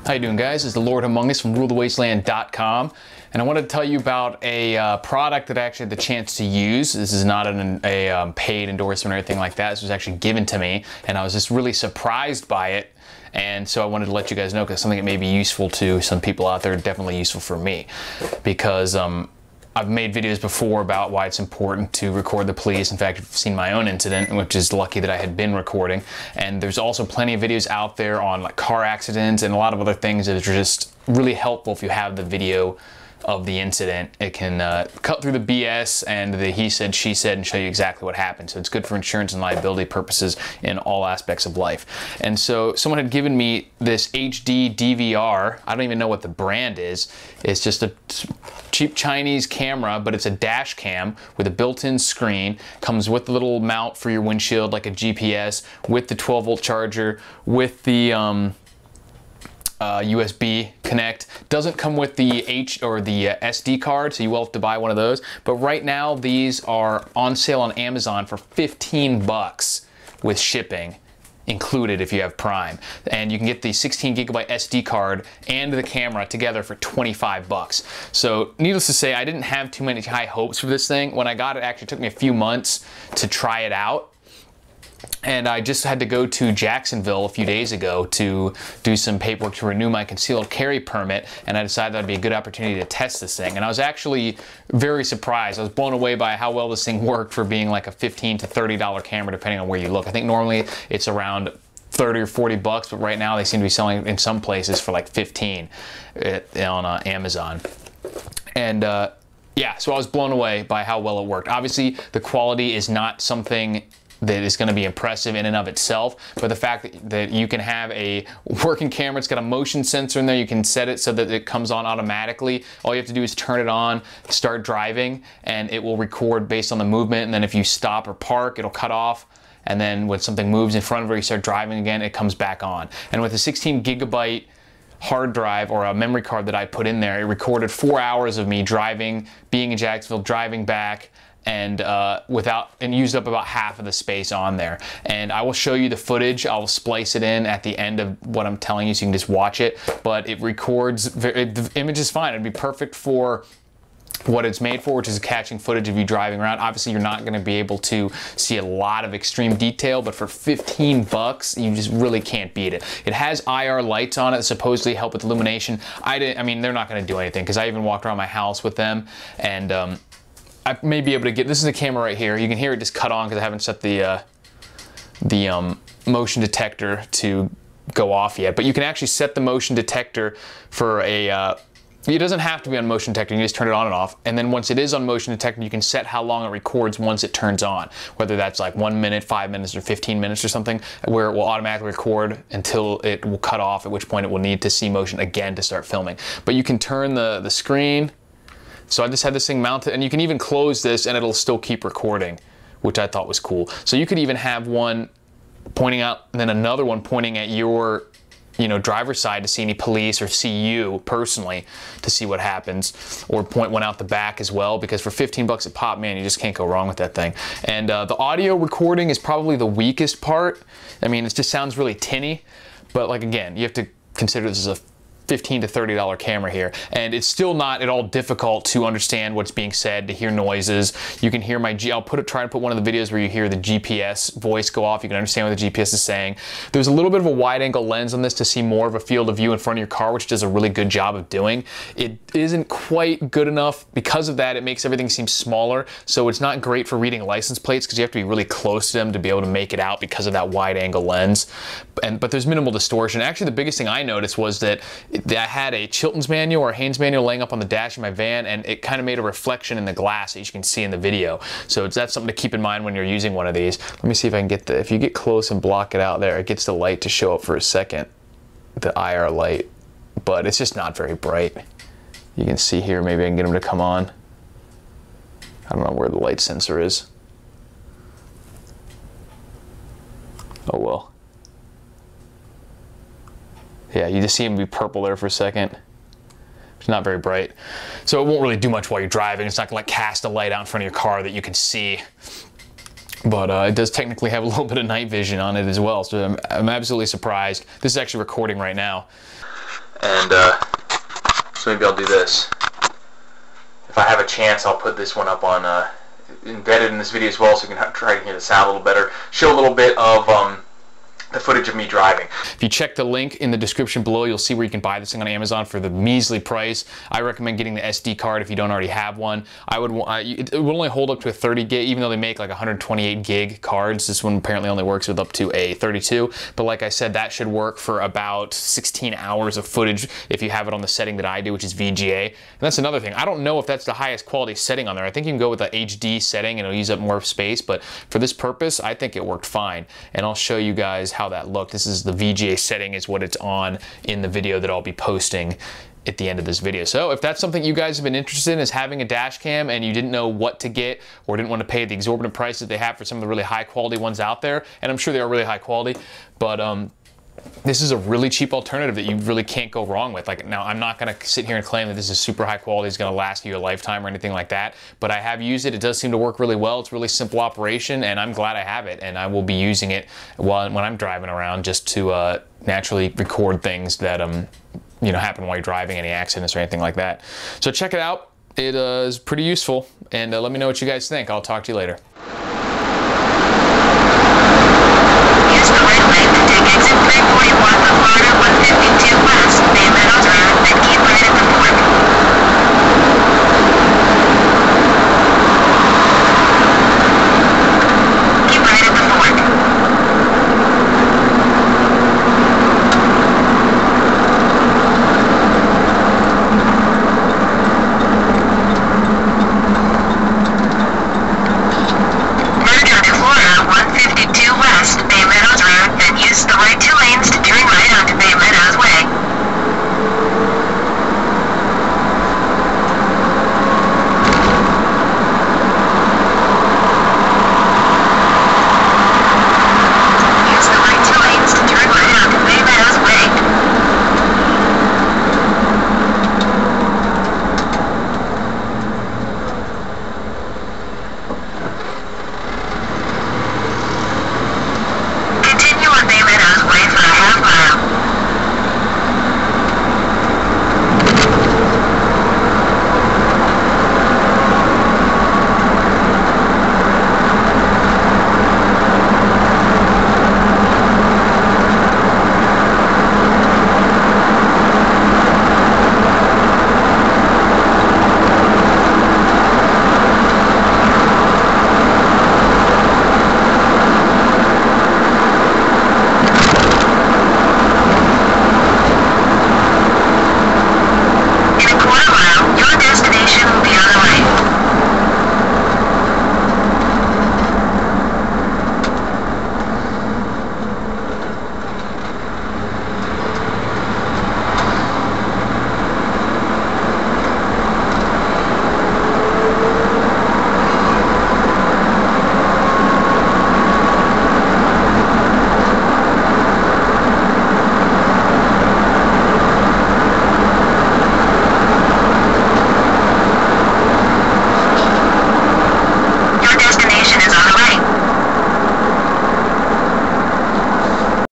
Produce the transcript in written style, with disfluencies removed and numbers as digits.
How you doing, guys? It's the Lord Among Us from RuleTheWasteland.com, and I wanted to tell you about a product that I actually had the chance to use. This is not a paid endorsement or anything like that. This was actually given to me, and I was just really surprised by it. And so I wanted to let you guys know, because something that may be useful to some people out there, definitely useful for me, because I've made videos before about why it's important to record the police. In fact, I've seen my own incident, which is lucky that I had been recording. And there's also plenty of videos out there on like car accidents and a lot of other things that are just really helpful if you have the video of the incident. It can cut through the BS and the he said, she said, and show you exactly what happened. So it's good for insurance and liability purposes in all aspects of life. And so someone had given me this HD DVR. I don't even know what the brand is. It's just a cheap Chinese camera, but it's a dash cam with a built-in screen. Comes with the little mount for your windshield, like a GPS, with the 12-volt charger, with the USB connect. Doesn't come with the SD card, so you will have to buy one of those. But right now, these are on sale on Amazon for 15 bucks with shipping included if you have Prime. And you can get the 16 gigabyte SD card and the camera together for 25 bucks. So needless to say, I didn't have too many high hopes for this thing. When I got it, actually took me a few months to try it out. And I just had to go to Jacksonville a few days ago to do some paperwork to renew my concealed carry permit, and I decided that'd be a good opportunity to test this thing. And I was actually very surprised. I was blown away by how well this thing worked for being like a $15 to $30 camera, depending on where you look. I think normally it's around 30 or 40 bucks, but right now they seem to be selling in some places for like 15 on Amazon. And yeah, so I was blown away by how well it worked. Obviously, the quality is not something that is going to be impressive in and of itself, but the fact that you can have a working camera, it's got a motion sensor in there, you can set it so that it comes on automatically. All you have to do is turn it on, start driving, and it will record based on the movement, and then if you stop or park, it'll cut off, and then when something moves in front of it, you start driving again, it comes back on. And with a 16 gigabyte hard drive or a memory card that I put in there, it recorded 4 hours of me driving, being in Jacksonville, driving back, and used up about half of the space on there. And I will show you the footage. I will splice it in at the end of what I'm telling you so you can just watch it. But it records, the image is fine. It'd be perfect for what it's made for, which is catching footage of you driving around. Obviously, you're not going to be able to see a lot of extreme detail, but for 15 bucks, you just really can't beat it. It has IR lights on it that supposedly help with illumination. I mean, they're not going to do anything, because I even walked around my house with them, and I may be able to get, this is the camera right here. You can hear it just cut on because I haven't set the motion detector to go off yet. But you can actually set the motion detector for a, it doesn't have to be on motion detector, you just turn it on and off. And then once it is on motion detector, you can set how long it records once it turns on. Whether that's like 1 minute, 5 minutes, or 15 minutes or something, where it will automatically record until it will cut off, at which point it will need to see motion again to start filming. But you can turn the screen. So I just had this thing mounted, and you can even close this and it'll still keep recording, which I thought was cool. So you could even have one pointing out and then another one pointing at your, driver's side to see any police, or see you personally to see what happens, or point one out the back as well, because for 15 bucks a pop, man, you just can't go wrong with that thing. And the audio recording is probably the weakest part. I mean, it just sounds really tinny, but like, again, you have to consider this as a $15 to $30 camera here, and it's still not at all difficult to understand what's being said, to hear noises. You can hear I'll try to put one of the videos where you hear the GPS voice go off. You can understand what the GPS is saying. There's a little bit of a wide angle lens on this to see more of a field of view in front of your car, which does a really good job of doing. It isn't quite good enough. Because of that, it makes everything seem smaller, so it's not great for reading license plates, because you have to be really close to them to be able to make it out because of that wide angle lens. But there's minimal distortion. Actually, the biggest thing I noticed was that I had a Chilton's manual or Haynes manual laying up on the dash of my van, and it kind of made a reflection in the glass that you can see in the video. So that's something to keep in mind when you're using one of these. Let me see if I can get if you get close and block it out there, it gets the light to show up for a second, the IR light, but it's just not very bright. You can see here, maybe I can get them to come on. I don't know where the light sensor is. Oh well. Yeah, you just see them be purple there for a second. It's not very bright. So it won't really do much while you're driving. It's not gonna like cast a light out in front of your car that you can see. But it does technically have a little bit of night vision on it as well. So I'm absolutely surprised. This is actually recording right now. And so maybe I'll do this. If I have a chance, I'll put this one up on embedded in this video as well, so you can try to hear the sound a little better. Show a little bit of the footage of me driving. If you check the link in the description below, you'll see where you can buy this thing on Amazon for the measly price. I recommend getting the SD card if you don't already have one. I would it will only hold up to a 30 gig, even though they make like 128 gig cards. This one apparently only works with up to a 32, but like I said, that should work for about 16 hours of footage if you have it on the setting that I do, which is VGA. And that's another thing. I don't know if that's the highest quality setting on there. I think you can go with the HD setting and it'll use up more space, but for this purpose, I think it worked fine. And I'll show you guys how that looked. This is the VGA setting is what it's on in the video that I'll be posting at the end of this video. So if that's something you guys have been interested in, is having a dash cam, and you didn't know what to get or didn't want to pay the exorbitant prices they have for some of the really high quality ones out there, and I'm sure they are really high quality, but this is a really cheap alternative that you really can't go wrong with. Like, now, I'm not going to sit here and claim that this is super high quality, it's going to last you a lifetime or anything like that, but I have used it. It does seem to work really well. It's a really simple operation, and I'm glad I have it, and I will be using it when I'm driving around, just to naturally record things that you know, happen while you're driving, any accidents or anything like that. So check it out. It is pretty useful, and let me know what you guys think. I'll talk to you later.